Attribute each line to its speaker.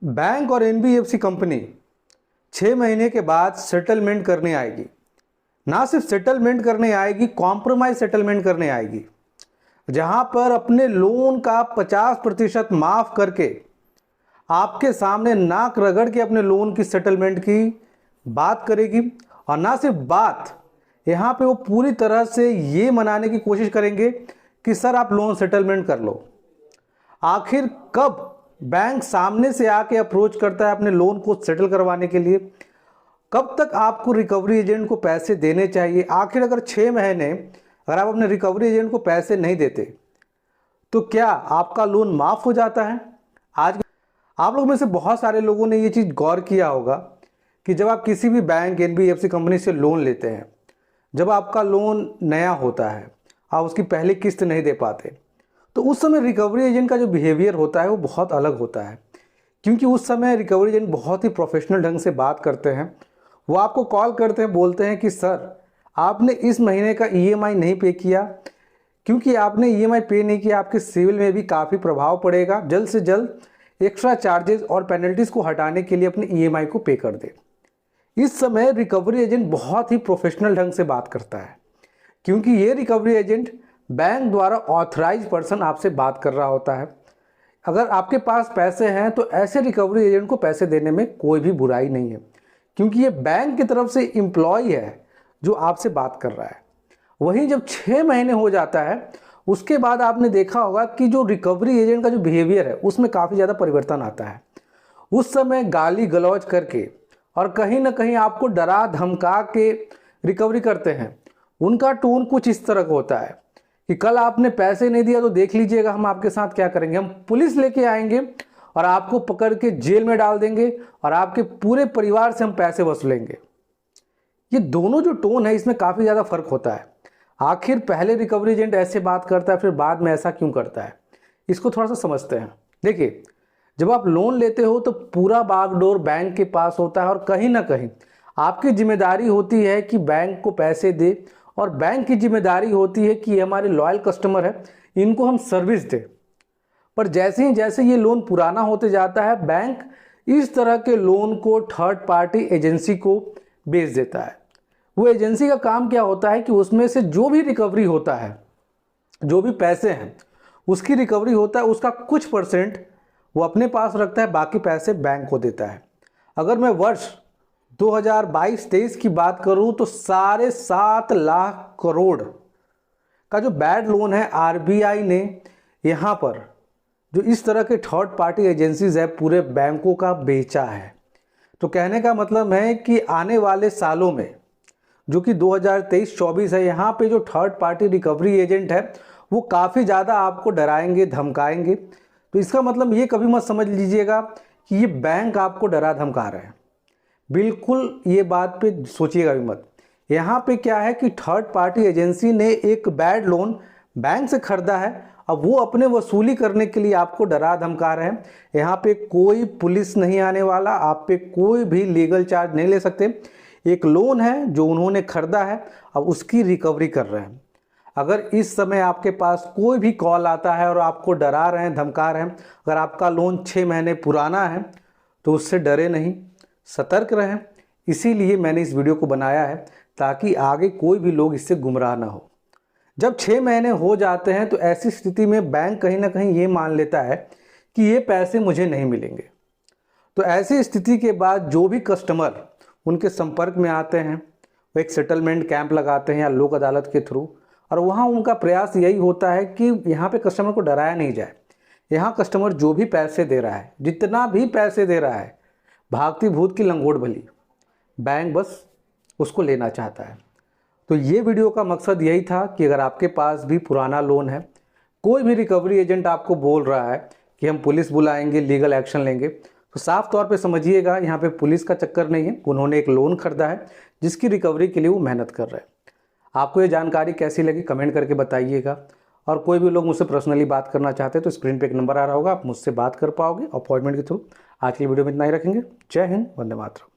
Speaker 1: Bank और NBFC company 6 महीने के बाद सेटलमेंट करने आएगी। ना सिर्फ सेटलमेंट करने आएगी, कॉम्प्रोमाइज सेटलमेंट करने आएगी, जहां पर अपने लोन का 50% माफ करके आपके सामने नाक रगड़ के अपने लोन की सेटलमेंट की बात करेगी। और ना सिर्फ बात, यहाँ पे वो पूरी तरह से ये मनाने की कोशिश करेंगे कि सर आप लोन सेटलमेंट कर लो। आखिर कब बैंक सामने से आके अप्रोच करता है अपने लोन को सेटल करवाने के लिए? कब तक आपको रिकवरी एजेंट को पैसे देने चाहिए? आखिर अगर 6 महीने अगर आप अपने रिकवरी एजेंट को पैसे नहीं देते तो क्या आपका लोन माफ हो जाता है? आज आप लोगों में से बहुत सारे लोगों ने ये चीज़ गौर किया होगा कि जब आप किसी भी बैंक एनबीएफसी कंपनी से लोन लेते हैं, जब आपका लोन नया होता है, आप उसकी पहली किस्त नहीं दे पाते, तो उस समय रिकवरी एजेंट का जो बिहेवियर होता है वो बहुत अलग होता है। क्योंकि उस समय रिकवरी एजेंट बहुत ही प्रोफेशनल ढंग से बात करते हैं। वो आपको कॉल करते हैं, बोलते हैं कि सर आपने इस महीने का ईएमआई नहीं पे किया, क्योंकि आपने ईएमआई पे नहीं किया, आपके सिविल में भी काफ़ी प्रभाव पड़ेगा, जल्द से जल्द एक्स्ट्रा चार्जेस और पेनल्टीज़ को हटाने के लिए अपने ईएमआई को पे कर दे। इस समय रिकवरी एजेंट बहुत ही प्रोफेशनल ढंग से बात करता है, क्योंकि ये रिकवरी एजेंट बैंक द्वारा ऑथराइज पर्सन आपसे बात कर रहा होता है। अगर आपके पास पैसे हैं तो ऐसे रिकवरी एजेंट को पैसे देने में कोई भी बुराई नहीं है, क्योंकि ये बैंक की तरफ से एम्प्लॉय है जो आपसे बात कर रहा है। वहीं जब 6 महीने हो जाता है, उसके बाद आपने देखा होगा कि जो रिकवरी एजेंट का जो बिहेवियर है उसमें काफ़ी ज़्यादा परिवर्तन आता है। उस समय गाली गलौज करके और कहीं ना कहीं आपको डरा धमका के रिकवरी करते हैं। उनका टोन कुछ इस तरह का होता है कि कल आपने पैसे नहीं दिया तो देख लीजिएगा हम आपके साथ क्या करेंगे, हम पुलिस लेके आएंगे और आपको पकड़ के जेल में डाल देंगे और आपके पूरे परिवार से हम पैसे वसूलेंगे। ये दोनों जो टोन है इसमें काफ़ी ज़्यादा फर्क होता है। आखिर पहले रिकवरी एजेंट ऐसे बात करता है, फिर बाद में ऐसा क्यों करता है, इसको थोड़ा सा समझते हैं। देखिए, जब आप लोन लेते हो तो पूरा बागडोर बैंक के पास होता है और कहीं ना कहीं आपकी जिम्मेदारी होती है कि बैंक को पैसे दे, और बैंक की जिम्मेदारी होती है कि ये हमारे लॉयल कस्टमर है, इनको हम सर्विस दें। पर जैसे ये लोन पुराना होते जाता है, बैंक इस तरह के लोन को थर्ड पार्टी एजेंसी को बेच देता है। वो एजेंसी का काम क्या होता है कि उसमें से जो भी रिकवरी होता है, जो भी पैसे हैं उसकी रिकवरी होता है, उसका कुछ % वो अपने पास रखता है, बाकी पैसे बैंक को देता है। अगर मैं वर्ष 2022-23 की बात करूं तो 7.5 लाख करोड़ का जो बैड लोन है आरबीआई ने यहाँ पर जो इस तरह के थर्ड पार्टी एजेंसीज है पूरे बैंकों का बेचा है। तो कहने का मतलब है कि आने वाले सालों में जो कि 2023-24 है, यहाँ पे जो थर्ड पार्टी रिकवरी एजेंट है वो काफ़ी ज़्यादा आपको डराएंगे, धमकाएंगे। तो इसका मतलब ये कभी मत समझ लीजिएगा कि ये बैंक आपको डरा धमका रहे हैं, बिल्कुल ये बात पे सोचिएगा भी मत। यहाँ पे क्या है कि थर्ड पार्टी एजेंसी ने एक बैड लोन बैंक से खरीदा है, अब वो अपने वसूली करने के लिए आपको डरा धमका रहे हैं। यहाँ पे कोई पुलिस नहीं आने वाला, आप पे कोई भी लीगल चार्ज नहीं ले सकते। एक लोन है जो उन्होंने खरीदा है, अब उसकी रिकवरी कर रहे हैं। अगर इस समय आपके पास कोई भी कॉल आता है और आपको डरा रहे हैं, धमका रहे हैं, अगर आपका लोन 6 महीने पुराना है तो उससे डरे नहीं, सतर्क रहें। इसीलिए मैंने इस वीडियो को बनाया है ताकि आगे कोई भी लोग इससे गुमराह ना हो। जब 6 महीने हो जाते हैं तो ऐसी स्थिति में बैंक कहीं ना कहीं ये मान लेता है कि ये पैसे मुझे नहीं मिलेंगे। तो ऐसी स्थिति के बाद जो भी कस्टमर उनके संपर्क में आते हैं वो एक सेटलमेंट कैंप लगाते हैं या लोक अदालत के थ्रू, और वहाँ उनका प्रयास यही होता है कि यहाँ पे कस्टमर को डराया नहीं जाए। यहाँ कस्टमर जो भी पैसे दे रहा है, जितना भी पैसे दे रहा है, भागती भूत की लंगोट भली, बैंक बस उसको लेना चाहता है। तो ये वीडियो का मकसद यही था कि अगर आपके पास भी पुराना लोन है, कोई भी रिकवरी एजेंट आपको बोल रहा है कि हम पुलिस बुलाएंगे, लीगल एक्शन लेंगे, तो साफ तौर पे समझिएगा यहाँ पे पुलिस का चक्कर नहीं है। उन्होंने एक लोन खरीदा है जिसकी रिकवरी के लिए वो मेहनत कर रहे हैं। आपको ये जानकारी कैसी लगी कमेंट करके बताइएगा। और कोई भी लोग मुझसे पर्सनली बात करना चाहते हैं तो स्क्रीन पे एक नंबर आ रहा होगा, आप मुझसे बात कर पाओगे अपॉइंटमेंट के थ्रू। आज की वीडियो में इतना ही रखेंगे। जय हिंद, वंदे मातरम।